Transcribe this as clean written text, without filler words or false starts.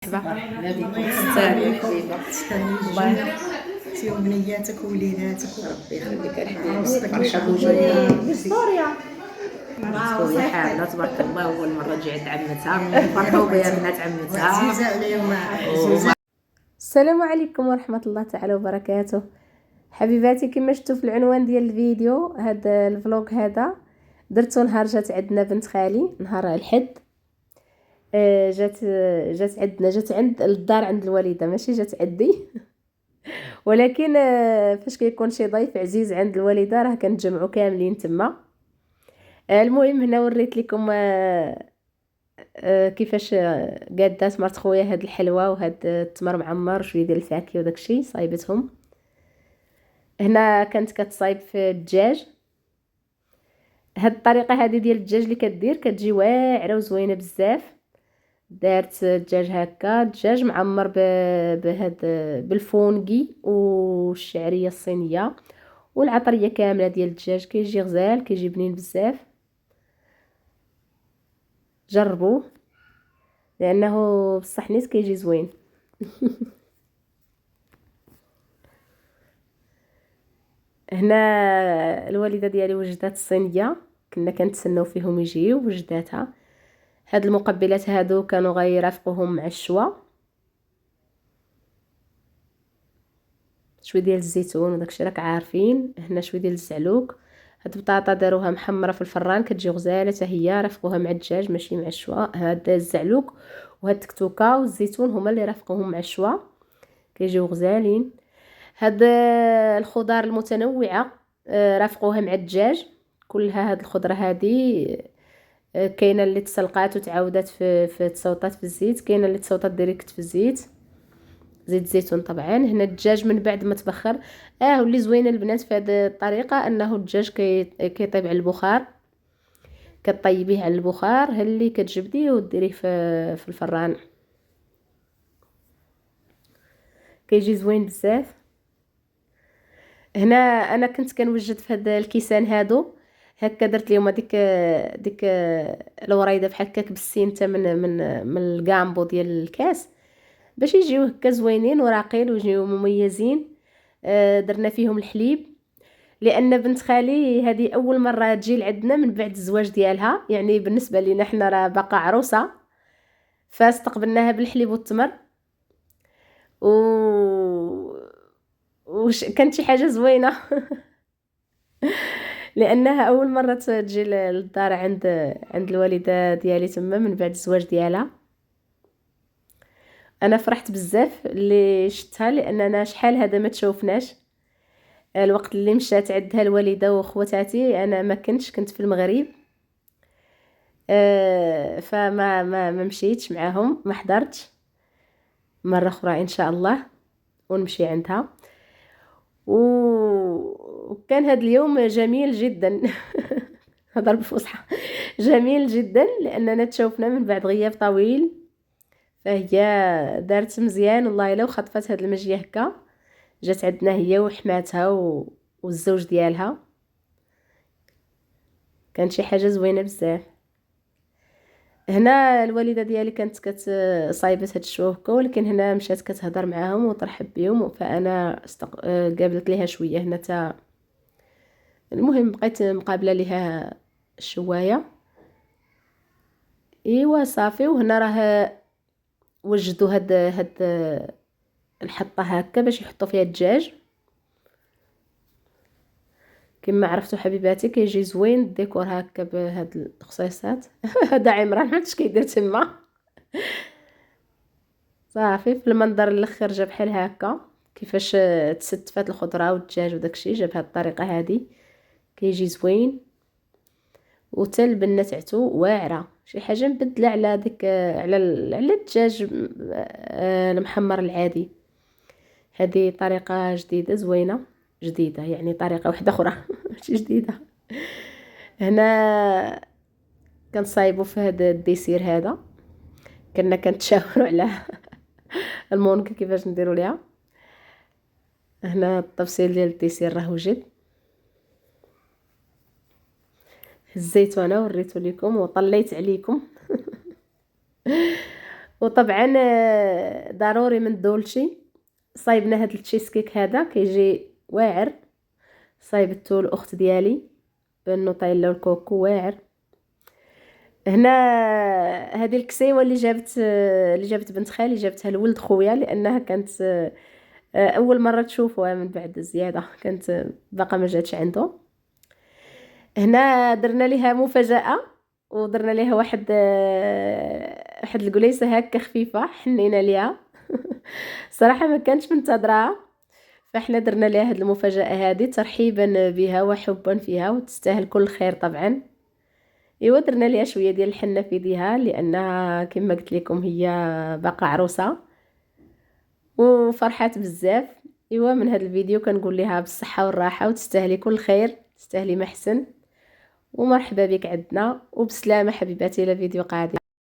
الله تستاهلي يخليك حبيبه. تستاهلي الله الجنة في أمنياتك ووليداتك ربي يخليك الحبيبه، وعروستك إن فرحه شاء الله بوجودك. فيكتوريا فيكتوريا حامله تبارك الله، اول مره تجي عند عمتها، فرحوا بها بنات عمتها. وعزيزة عليهم عزيزة. السلام عليكم ورحمه الله تعالى وبركاته. حبيباتي، كما شفتوا في العنوان ديال الفيديو، هذا الفلوق هذا درتو نهار جات عندنا بنت خالي، نهار الحد. جات عندنا، جات عند الدار عند الوالده، ماشي جات عندي. ولكن فاش كيكون شي ضيف عزيز عند الوالده راه كنتجمعوا كاملين تما. المهم هنا وريت لكم كيفاش قادات مرت خويا هاد الحلوى وهاد التمر معمر وشويه ديال الفاكهه وداكشي صايبتهم. هنا كانت كتصايب في الدجاج. هاد الطريقه هذه ديال الدجاج اللي كدير كتجي واعره وزوينه بزاف. دارت الدجاج هكا، دجاج معمر بهاد بالفونقي والشعريه الصينيه والعطريه كامله ديال الدجاج، كيجي غزال، كيجي بنين بزاف. جربوه لانه بصح نيت كيجي زوين. هنا الوالده ديالي وجدات الصينيه، كنا كنتسناو فيهم يجيو، وجداتها. هاد المقبلات هادو كانوا غيرافقوهم مع الشوا، شويه ديال الزيتون وداكشي راك عارفين. هنا شويه ديال الزعلوك. هاد البطاطا داروها محمره في الفران، كتجي غزاله حتى هي، رافقوها مع الدجاج ماشي مع الشوا. هاد الزعلوك وهاد التكتوكه والزيتون هما اللي رافقوهم مع الشوا، كيجيو غزالين. هاد الخضار المتنوعه رافقوها مع الدجاج كلها. هاد الخضره هادي كاينه اللي تسلقات وتعاودات في تصوطات في الزيت، كاينه اللي تصوطات ديريكت في الزيت، زيت الزيتون. طبعا هنا الدجاج من بعد ما تبخر واللي زوينه البنات في هذه الطريقه انه الدجاج كيطيب على البخار، كطيبيه على البخار، اللي كتجبديه وديريه في الفران، كيجي زوين بزاف. هنا انا كنت كنوجد في هذا الكيسان هادو هكا، درت لهم ديك الوريده بحال هكاك بالسينته من الكامبو ديال الكاس، باش يجيو هكا زوينين وراقين ويجيو مميزين. درنا فيهم الحليب، لان بنت خالي هذه اول مره تجي لعندنا من بعد الزواج ديالها، يعني بالنسبه لينا حنا راه باقا عروسه، فاستقبلناها بالحليب والتمر كانت شي حاجه زوينه. لانها اول مره تجي للدار عند الوالده ديالي تما من بعد الزواج ديالها. انا فرحت بزاف اللي شفتها، لاننا شحال هذا ما تشوفناش. الوقت اللي مشات عندها الوالده واخواتاتي انا ما كنت في المغرب، فما ما مشيتش معاهم، ما حضرتش. مره اخرى ان شاء الله ونمشي عندها. وكان هذا اليوم جميل جدا. هضر بالفصحى، جميل جدا لاننا تشوفنا من بعد غياب طويل. فهي دارت مزيان والله، لو خطفت هاد المجيه هكا، جات عندنا هي وحماتها والزوج ديالها، كان شي حاجه زوينه بزاف. هنا الوالده ديالي كانت صايبت هاد الشوا هكا، ولكن هنا مشات كتهضر معاهم وترحب بهم، فانا قابلت ليها شويه هنا المهم بقيت مقابله ليها الشوايه. ايوا صافي. وهنا راه وجدوا هاد الحطه هكا باش يحطوا فيها الدجاج. كما عرفتوا حبيباتي كيجي زوين الديكور هكا بهاد الخصيصات. هذا عمران ما عرفتش كيدير تما. صافي في المنظر الاخر جا بحال هكا، كيفاش تستفات الخضره والدجاج وداكشي، جا بهاد الطريقه هادي كيجي زوين. وتا البنه تاعتو واعره، شي حاجه مبدله على ديك على الدجاج المحمر العادي. هذه طريقه جديده زوينه، جديده يعني طريقه واحده اخرى. ماشي جديده. هنا كنصايبوا في هذا الديسير هذا، كنا كنتشاوروا على المونكه كيفاش نديروا ليها. هنا التفصيل ديال الديسير راه وجد. هزيتو انا وريتو لكم وطليت عليكم. وطبعا ضروري من دولشي صايبنا هاد التشيز كيك هذا كيجي واعر، صايبته الاخت ديالي بالنوتيلا والكوكو واعر. هنا هذه الكسيوه اللي جابت بنت خالي، جابتها لولد خويا لانها كانت اول مره تشوفوها من بعد الزياده، كانت باقا ما جاتش عنده. هنا درنا ليها مفاجاه ودرنا ليها واحد القليسه هكا خفيفه حنينا ليها صراحه ما كانتش منتظراها، فاحنا درنا لها هذه المفاجاه هذه ترحيبا بها وحبا فيها، وتستاهل كل خير طبعا. ايوا درنا ليها شويه ديال الحنه في يديها لانها كما قلت لكم هي باقا عروسه وفرحات بزاف. ايوا من هذا الفيديو كنقول لها بالصحه والراحه وتستاهلي كل خير، تستاهلي محسن، ومرحبا بك عندنا وبسلامه حبيباتي الى فيديو قادم.